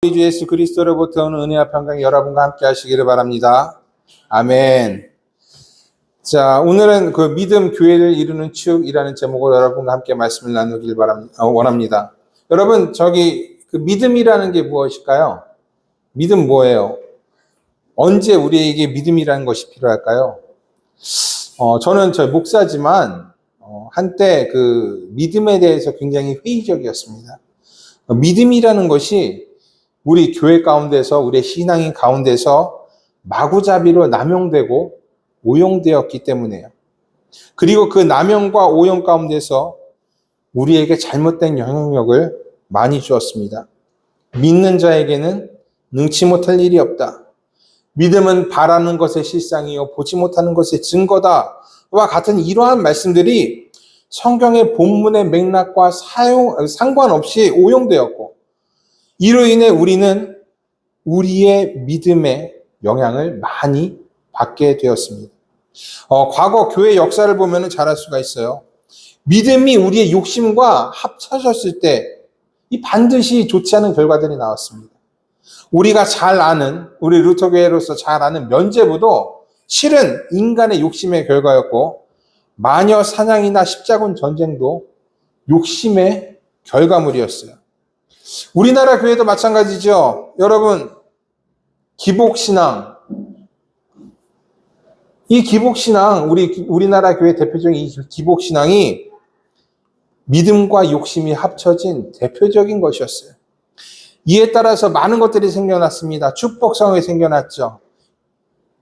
우리 주 예수 그리스도로부터 오는 은혜와 평강이 여러분과 함께 하시기를 바랍니다. 아멘. 자, 오늘은 그 믿음 교회를 이루는 축이라는 제목으로 여러분과 함께 말씀을 나누길 원합니다. 여러분, 그 믿음이라는 게 무엇일까요? 믿음 뭐예요? 언제 우리에게 믿음이라는 것이 필요할까요? 저는 목사지만, 한때 그 믿음에 대해서 굉장히 회의적이었습니다. 믿음이라는 것이 우리 교회 가운데서, 우리 신앙인 가운데서 마구잡이로 남용되고 오용되었기 때문에요. 그리고 그 남용과 오용 가운데서 우리에게 잘못된 영향력을 많이 주었습니다. 믿는 자에게는 능치 못할 일이 없다. 믿음은 바라는 것의 실상이요 보지 못하는 것의 증거다. 와 같은 이러한 말씀들이 성경의 본문의 맥락과 상관없이 오용되었고, 이로 인해 우리는 우리의 믿음에 영향을 많이 받게 되었습니다. 과거 교회 역사를 보면 잘 알 수가 있어요. 믿음이 우리의 욕심과 합쳐졌을 때 이 반드시 좋지 않은 결과들이 나왔습니다. 우리가 잘 아는, 우리 루터교회로서 잘 아는 면죄부도 실은 인간의 욕심의 결과였고, 마녀 사냥이나 십자군 전쟁도 욕심의 결과물이었어요. 우리나라 교회도 마찬가지죠. 여러분, 기복신앙. 이 기복신앙, 우리나라 교회 대표적인 이 기복신앙이 믿음과 욕심이 합쳐진 대표적인 것이었어요. 이에 따라서 많은 것들이 생겨났습니다. 축복성에 생겨났죠.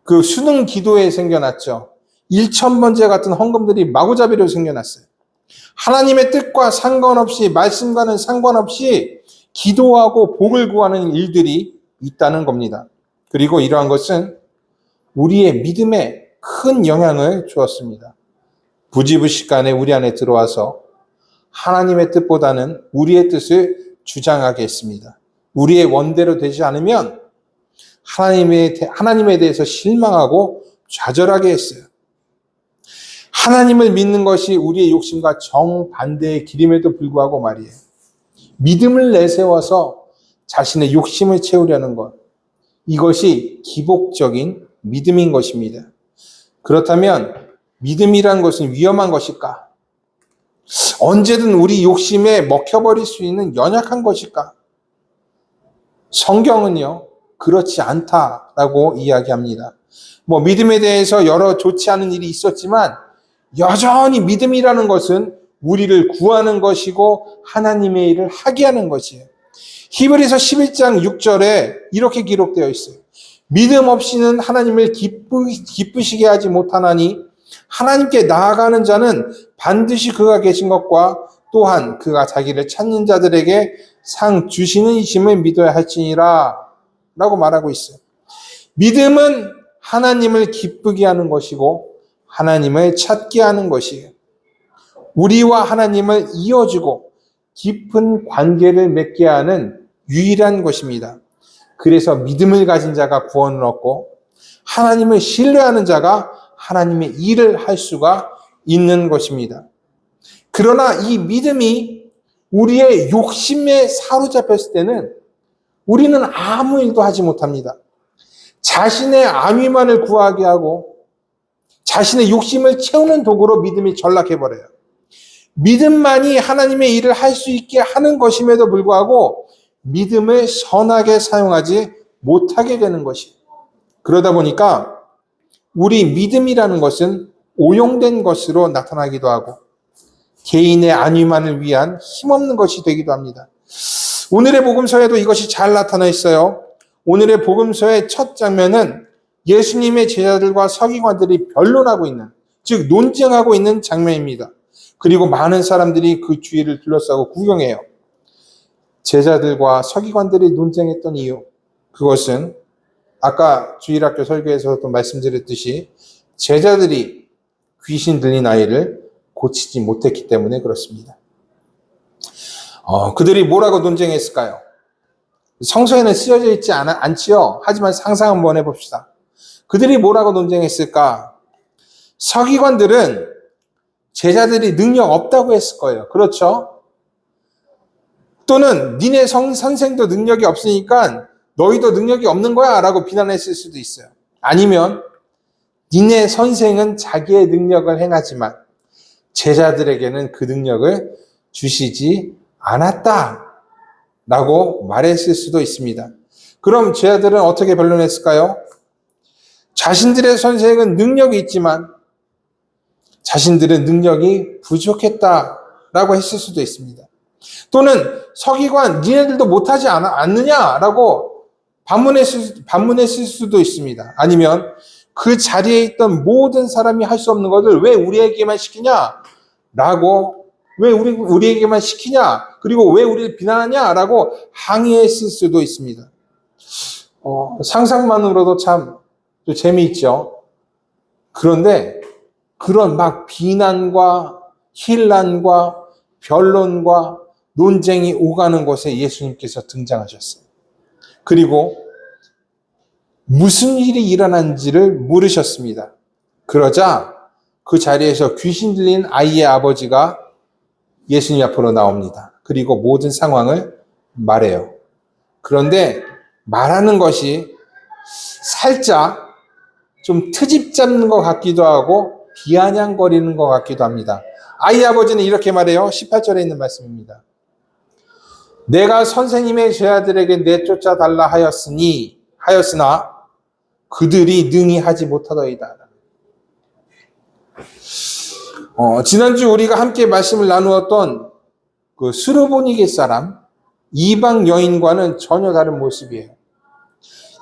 그 수능 기도에 생겨났죠. 1,000번째 같은 헌금들이 마구잡이로 생겨났어요. 하나님의 뜻과 상관없이, 말씀과는 상관없이 기도하고 복을 구하는 일들이 있다는 겁니다. 그리고 이러한 것은 우리의 믿음에 큰 영향을 주었습니다. 부지불식간에 우리 안에 들어와서 하나님의 뜻보다는 우리의 뜻을 주장하게 했습니다. 우리의 원대로 되지 않으면 하나님에 대해서 실망하고 좌절하게 했어요. 하나님을 믿는 것이 우리의 욕심과 정반대의 길임에도 불구하고 말이에요. 믿음을 내세워서 자신의 욕심을 채우려는 것, 이것이 기복적인 믿음인 것입니다. 그렇다면 믿음이란 것은 위험한 것일까? 언제든 우리 욕심에 먹혀버릴 수 있는 연약한 것일까? 성경은요, 그렇지 않다라고 이야기합니다. 믿음에 대해서 여러 좋지 않은 일이 있었지만 여전히 믿음이라는 것은 우리를 구하는 것이고 하나님의 일을 하게 하는 것이에요. 히브리서 11장 6절에 이렇게 기록되어 있어요. 믿음 없이는 하나님을 기쁘시게 하지 못하나니 하나님께 나아가는 자는 반드시 그가 계신 것과 또한 그가 자기를 찾는 자들에게 상 주시는 이심을 믿어야 할지니라 라고 말하고 있어요. 믿음은 하나님을 기쁘게 하는 것이고 하나님을 찾게 하는 것이에요. 우리와 하나님을 이어주고 깊은 관계를 맺게 하는 유일한 것입니다. 그래서 믿음을 가진 자가 구원을 얻고 하나님을 신뢰하는 자가 하나님의 일을 할 수가 있는 것입니다. 그러나 이 믿음이 우리의 욕심에 사로잡혔을 때는 우리는 아무 일도 하지 못합니다. 자신의 안위만을 구하게 하고 자신의 욕심을 채우는 도구로 믿음이 전락해버려요. 믿음만이 하나님의 일을 할 수 있게 하는 것임에도 불구하고 믿음을 선하게 사용하지 못하게 되는 것이에요. 그러다 보니까 우리 믿음이라는 것은 오용된 것으로 나타나기도 하고 개인의 안위만을 위한 힘없는 것이 되기도 합니다. 오늘의 복음서에도 이것이 잘 나타나 있어요. 오늘의 복음서의 첫 장면은 예수님의 제자들과 서기관들이 변론하고 있는, 즉 논쟁하고 있는 장면입니다. 그리고 많은 사람들이 그 주위를 둘러싸고 구경해요. 제자들과 서기관들이 논쟁했던 이유, 그것은 아까 주일학교 설교에서도 말씀드렸듯이 제자들이 귀신 들린 아이를 고치지 못했기 때문에 그렇습니다. 그들이 뭐라고 논쟁했을까요? 성서에는 쓰여져 있지 않지요. 하지만 상상 한번 해봅시다. 그들이 뭐라고 논쟁했을까? 서기관들은 제자들이 능력 없다고 했을 거예요. 그렇죠? 또는 니네 선생도 능력이 없으니까 너희도 능력이 없는 거야 라고 비난했을 수도 있어요. 아니면 니네 선생은 자기의 능력을 행하지만 제자들에게는 그 능력을 주시지 않았다 라고 말했을 수도 있습니다. 그럼 제자들은 어떻게 변론했을까요? 자신들의 선생은 능력이 있지만 자신들은 능력이 부족했다라고 했을 수도 있습니다. 또는 서기관 니네들도 못하지 않느냐라고 반문했을 수도 있습니다. 아니면 그 자리에 있던 모든 사람이 할 수 없는 것을 왜 우리에게만 시키냐라고 왜 우리에게만 시키냐 그리고 왜 우리를 비난하냐라고 항의했을 수도 있습니다. 상상만으로도 참 재미있죠. 그런데 그런 막 비난과 힐난과 변론과 논쟁이 오가는 곳에 예수님께서 등장하셨어요. 그리고 무슨 일이 일어난지를 물으셨습니다. 그러자 그 자리에서 귀신 들린 아이의 아버지가 예수님 앞으로 나옵니다. 그리고 모든 상황을 말해요. 그런데 말하는 것이 살짝 좀 트집 잡는 것 같기도 하고 비아냥거리는 것 같기도 합니다. 아이 아버지는 이렇게 말해요. 18절에 있는 말씀입니다. 내가 선생님의 제자들에게 내쫓아 달라 하였으나 그들이 능히 하지 못하더이다. 지난주 우리가 함께 말씀을 나누었던 그 스로보니게 사람 이방 여인과는 전혀 다른 모습이에요.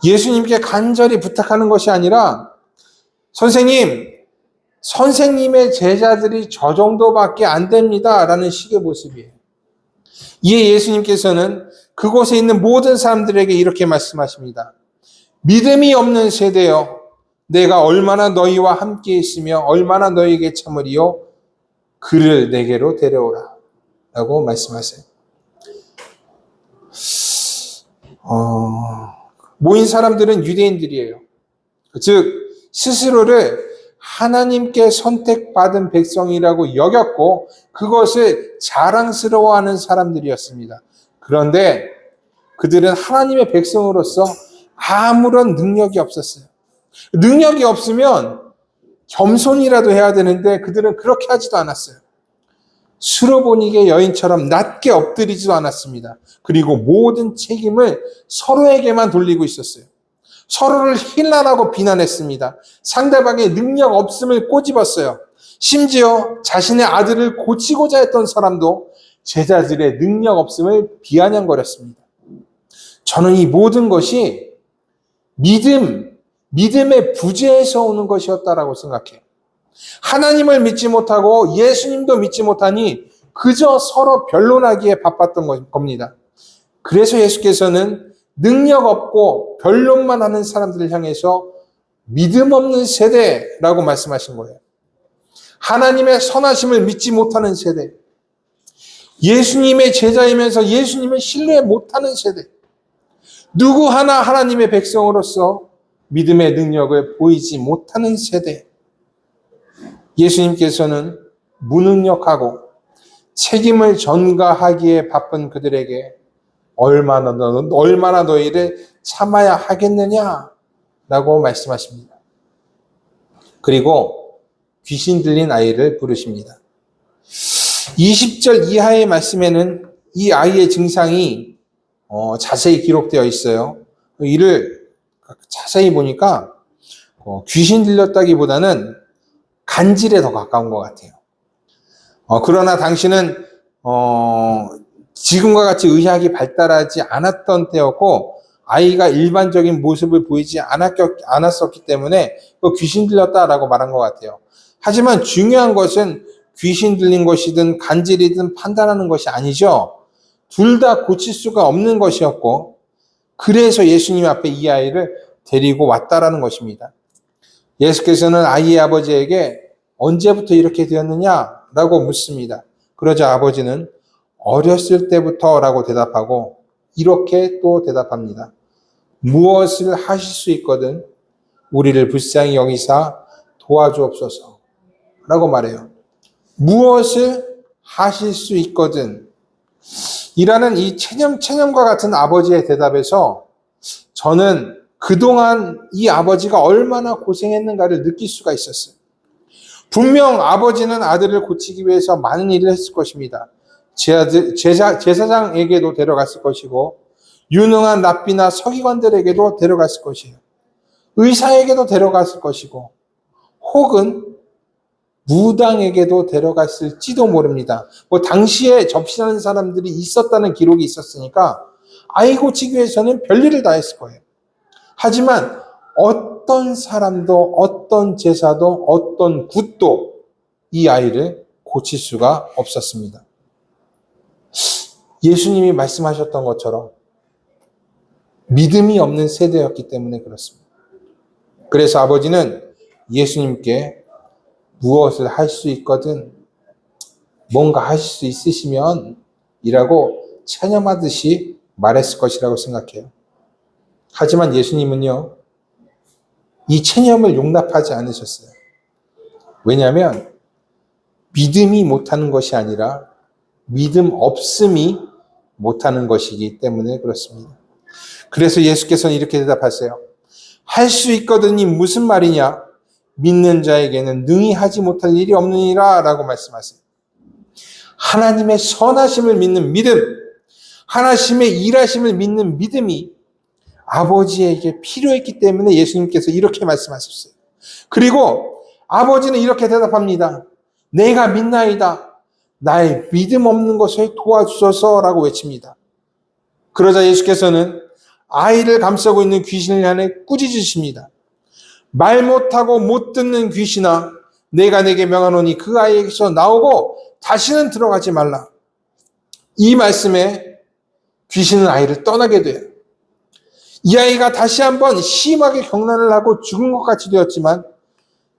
예수님께 간절히 부탁하는 것이 아니라 선생님의 제자들이 저 정도밖에 안 됩니다 라는 식의 모습이에요. 이에 예수님께서는 그곳에 있는 모든 사람들에게 이렇게 말씀하십니다. 믿음이 없는 세대여, 내가 얼마나 너희와 함께 있으며 얼마나 너희에게 참으리요, 그를 내게로 데려오라 라고 말씀하세요. 모인 사람들은 유대인들이에요. 즉 스스로를 하나님께 선택받은 백성이라고 여겼고 그것을 자랑스러워하는 사람들이었습니다. 그런데 그들은 하나님의 백성으로서 아무런 능력이 없었어요. 능력이 없으면 겸손이라도 해야 되는데 그들은 그렇게 하지도 않았어요. 스로보니게 여인처럼 낮게 엎드리지도 않았습니다. 그리고 모든 책임을 서로에게만 돌리고 있었어요. 서로를 힐난하고 비난했습니다. 상대방의 능력 없음을 꼬집었어요. 심지어 자신의 아들을 고치고자 했던 사람도 제자들의 능력 없음을 비아냥거렸습니다. 저는 이 모든 것이 믿음의 부재에서 오는 것이었다라고 생각해요. 하나님을 믿지 못하고 예수님도 믿지 못하니 그저 서로 변론하기에 바빴던 겁니다. 그래서 예수께서는 능력 없고 변론만 하는 사람들을 향해서 믿음 없는 세대라고 말씀하신 거예요. 하나님의 선하심을 믿지 못하는 세대, 예수님의 제자이면서 예수님을 신뢰 못하는 세대, 누구 하나 하나님의 백성으로서 믿음의 능력을 보이지 못하는 세대, 예수님께서는 무능력하고 책임을 전가하기에 바쁜 그들에게 얼마나 너희를 참아야 하겠느냐라고 말씀하십니다. 그리고 귀신 들린 아이를 부르십니다. 20절 이하의 말씀에는 이 아이의 증상이 자세히 기록되어 있어요. 이를 자세히 보니까 귀신 들렸다기보다는 간질에 더 가까운 것 같아요. 그러나 당시는 지금과 같이 의학이 발달하지 않았던 때였고 아이가 일반적인 모습을 보이지 않았었기 때문에 귀신 들렸다라고 말한 것 같아요. 하지만 중요한 것은 귀신 들린 것이든 간질이든 판단하는 것이 아니죠. 둘 다 고칠 수가 없는 것이었고 그래서 예수님 앞에 이 아이를 데리고 왔다라는 것입니다. 예수께서는 아이의 아버지에게 언제부터 이렇게 되었느냐라고 묻습니다. 그러자 아버지는 어렸을 때부터라고 대답하고 이렇게 또 대답합니다. 무엇을 하실 수 있거든 우리를 불쌍히 여기사 도와주옵소서 라고 말해요. 무엇을 하실 수 있거든. 이라는 이 체념과 같은 아버지의 대답에서 저는 그동안 이 아버지가 얼마나 고생했는가를 느낄 수가 있었어요. 분명 아버지는 아들을 고치기 위해서 많은 일을 했을 것입니다. 제사장에게도 데려갔을 것이고, 유능한 랍비나 서기관들에게도 데려갔을 것이에요. 의사에게도 데려갔을 것이고, 혹은 무당에게도 데려갔을지도 모릅니다. 뭐 당시에 접신하는 사람들이 있었다는 기록이 있었으니까 아이 고치기 위해서는 별일을 다 했을 거예요. 하지만 어떤 사람도, 어떤 제사도, 어떤 굿도 이 아이를 고칠 수가 없었습니다. 예수님이 말씀하셨던 것처럼 믿음이 없는 세대였기 때문에 그렇습니다. 그래서 아버지는 예수님께 무엇을 할 수 있거든 뭔가 하실 수 있으시면 이라고 체념하듯이 말했을 것이라고 생각해요. 하지만 예수님은요, 이 체념을 용납하지 않으셨어요. 왜냐하면 믿음이 못하는 것이 아니라 믿음 없음이 못하는 것이기 때문에 그렇습니다. 그래서 예수께서는 이렇게 대답하세요. 할 수 있거든이 무슨 말이냐? 믿는 자에게는 능히 하지 못할 일이 없느니라 라고 말씀하세요. 하나님의 선하심을 믿는 믿음, 하나님의 일하심을 믿는 믿음이 아버지에게 필요했기 때문에 예수님께서 이렇게 말씀하셨어요. 그리고 아버지는 이렇게 대답합니다. 내가 믿나이다. 나의 믿음 없는 것을 도와주소서라고 외칩니다. 그러자 예수께서는 아이를 감싸고 있는 귀신을 향해 꾸짖으십니다. 말 못하고 못 듣는 귀신아, 내가 내게 명하노니 그 아이에게서 나오고 다시는 들어가지 말라. 이 말씀에 귀신은 아이를 떠나게 돼요. 이 아이가 다시 한번 심하게 경련을 하고 죽은 것 같이 되었지만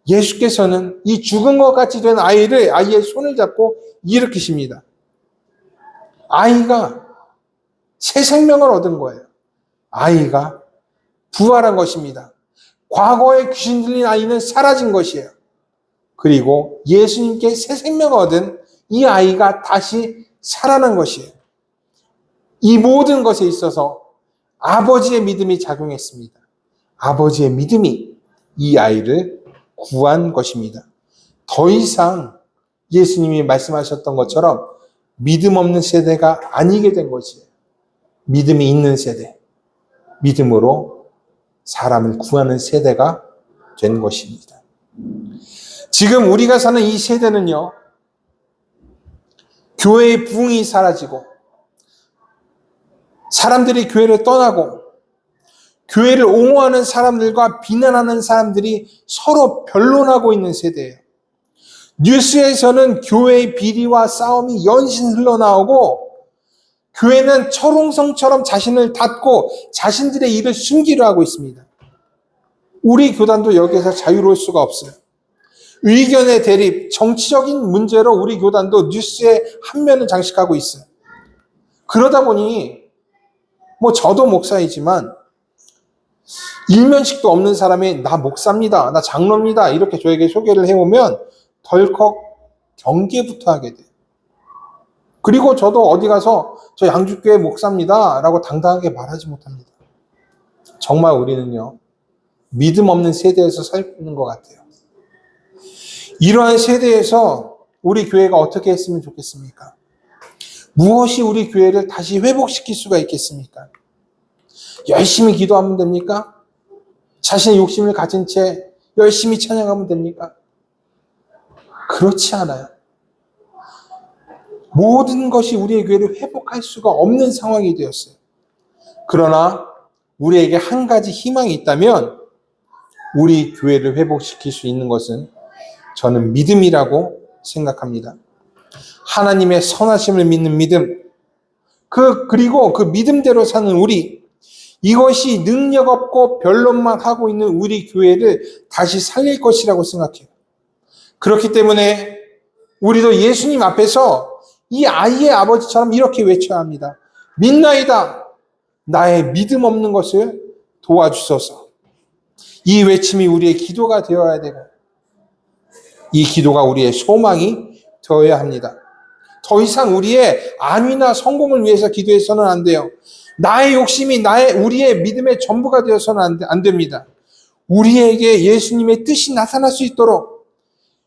예수께서는 이 죽은 것 같이 된 아이의 손을 잡고 일으키십니다. 아이가 새 생명을 얻은 거예요. 아이가 부활한 것입니다. 과거에 귀신 들린 아이는 사라진 것이에요. 그리고 예수님께 새 생명을 얻은 이 아이가 다시 살아난 것이에요. 이 모든 것에 있어서 아버지의 믿음이 작용했습니다. 아버지의 믿음이 이 아이를 구한 것입니다. 더 이상 예수님이 말씀하셨던 것처럼 믿음 없는 세대가 아니게 된 것이에요. 믿음이 있는 세대, 믿음으로 사람을 구하는 세대가 된 것입니다. 지금 우리가 사는 이 세대는요, 교회의 부흥이 사라지고 사람들이 교회를 떠나고 교회를 옹호하는 사람들과 비난하는 사람들이 서로 변론하고 있는 세대예요. 뉴스에서는 교회의 비리와 싸움이 연신 흘러나오고 교회는 철옹성처럼 자신을 닫고 자신들의 일을 숨기려 하고 있습니다. 우리 교단도 여기에서 자유로울 수가 없어요. 의견의 대립, 정치적인 문제로 우리 교단도 뉴스에 한 면을 장식하고 있어요. 그러다 보니 저도 목사이지만 일면식도 없는 사람이 나 목사입니다, 나 장로입니다 이렇게 저에게 소개를 해오면 덜컥 경계부터 하게 돼요. 그리고 저도 어디 가서 저 양주교회 목사입니다 라고 당당하게 말하지 못합니다. 정말 우리는요, 믿음 없는 세대에서 살고 있는 것 같아요. 이러한 세대에서 우리 교회가 어떻게 했으면 좋겠습니까? 무엇이 우리 교회를 다시 회복시킬 수가 있겠습니까? 열심히 기도하면 됩니까? 자신의 욕심을 가진 채 열심히 찬양하면 됩니까? 그렇지 않아요. 모든 것이 우리의 교회를 회복할 수가 없는 상황이 되었어요. 그러나 우리에게 한 가지 희망이 있다면 우리 교회를 회복시킬 수 있는 것은 저는 믿음이라고 생각합니다. 하나님의 선하심을 믿는 믿음, 그리고 그 믿음대로 사는 우리, 이것이 능력 없고 변론만 하고 있는 우리 교회를 다시 살릴 것이라고 생각해요. 그렇기 때문에 우리도 예수님 앞에서 이 아이의 아버지처럼 이렇게 외쳐야 합니다. 믿나이다. 나의 믿음 없는 것을 도와주소서. 이 외침이 우리의 기도가 되어야 되고 이 기도가 우리의 소망이 되어야 합니다. 더 이상 우리의 안위나 성공을 위해서 기도해서는 안 돼요. 나의 욕심이 우리의 믿음의 전부가 되어서는 안 됩니다. 우리에게 예수님의 뜻이 나타날 수 있도록,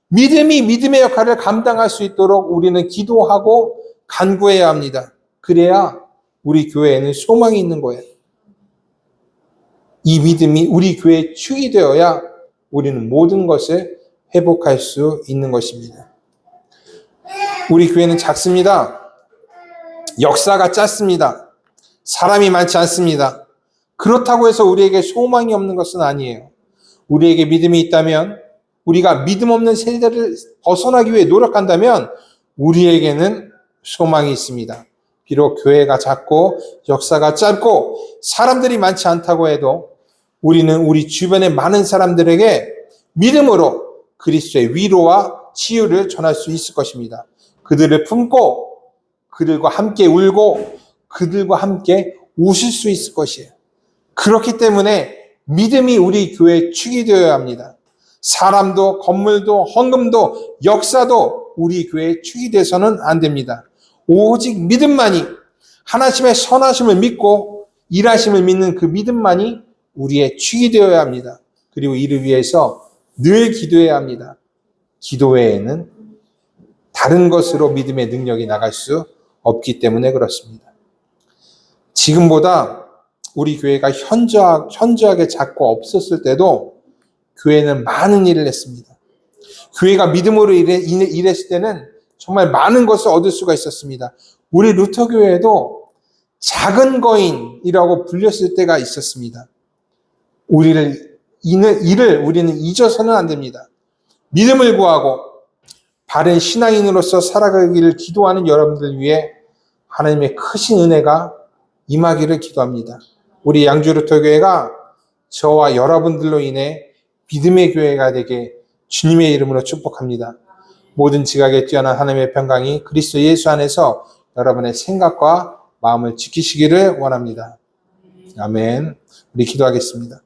믿음이 믿음의 역할을 감당할 수 있도록 우리는 기도하고 간구해야 합니다. 그래야 우리 교회에는 소망이 있는 거예요. 이 믿음이 우리 교회의 축이 되어야 우리는 모든 것을 회복할 수 있는 것입니다. 우리 교회는 작습니다. 역사가 짧습니다. 사람이 많지 않습니다. 그렇다고 해서 우리에게 소망이 없는 것은 아니에요. 우리에게 믿음이 있다면, 우리가 믿음 없는 세대를 벗어나기 위해 노력한다면 우리에게는 소망이 있습니다. 비록 교회가 작고 역사가 짧고 사람들이 많지 않다고 해도 우리는 우리 주변의 많은 사람들에게 믿음으로 그리스도의 위로와 치유를 전할 수 있을 것입니다. 그들을 품고 그들과 함께 울고 그들과 함께 웃을 수 있을 것이에요. 그렇기 때문에 믿음이 우리 교회의 축이 되어야 합니다. 사람도 건물도 헌금도 역사도 우리 교회의 축이 돼서는 안 됩니다. 오직 믿음만이, 하나님의 선하심을 믿고 일하심을 믿는 그 믿음만이 우리의 축이 되어야 합니다. 그리고 이를 위해서 늘 기도해야 합니다. 기도 외에는 다른 것으로 믿음의 능력이 나갈 수 없기 때문에 그렇습니다. 지금보다 우리 교회가 현저하게 작고 없었을 때도 교회는 많은 일을 했습니다. 교회가 믿음으로 일했을 때는 정말 많은 것을 얻을 수가 있었습니다. 우리 루터교회도 작은 거인이라고 불렸을 때가 있었습니다. 우리는 잊어서는 안 됩니다. 믿음을 구하고 바른 신앙인으로서 살아가기를 기도하는 여러분들 위해 하나님의 크신 은혜가 임하기를 기도합니다. 우리 양주 루터교회가 저와 여러분들로 인해 믿음의 교회가 되게 주님의 이름으로 축복합니다. 모든 지각에 뛰어난 하나님의 평강이 그리스도 예수 안에서 여러분의 생각과 마음을 지키시기를 원합니다. 아멘. 우리 기도하겠습니다.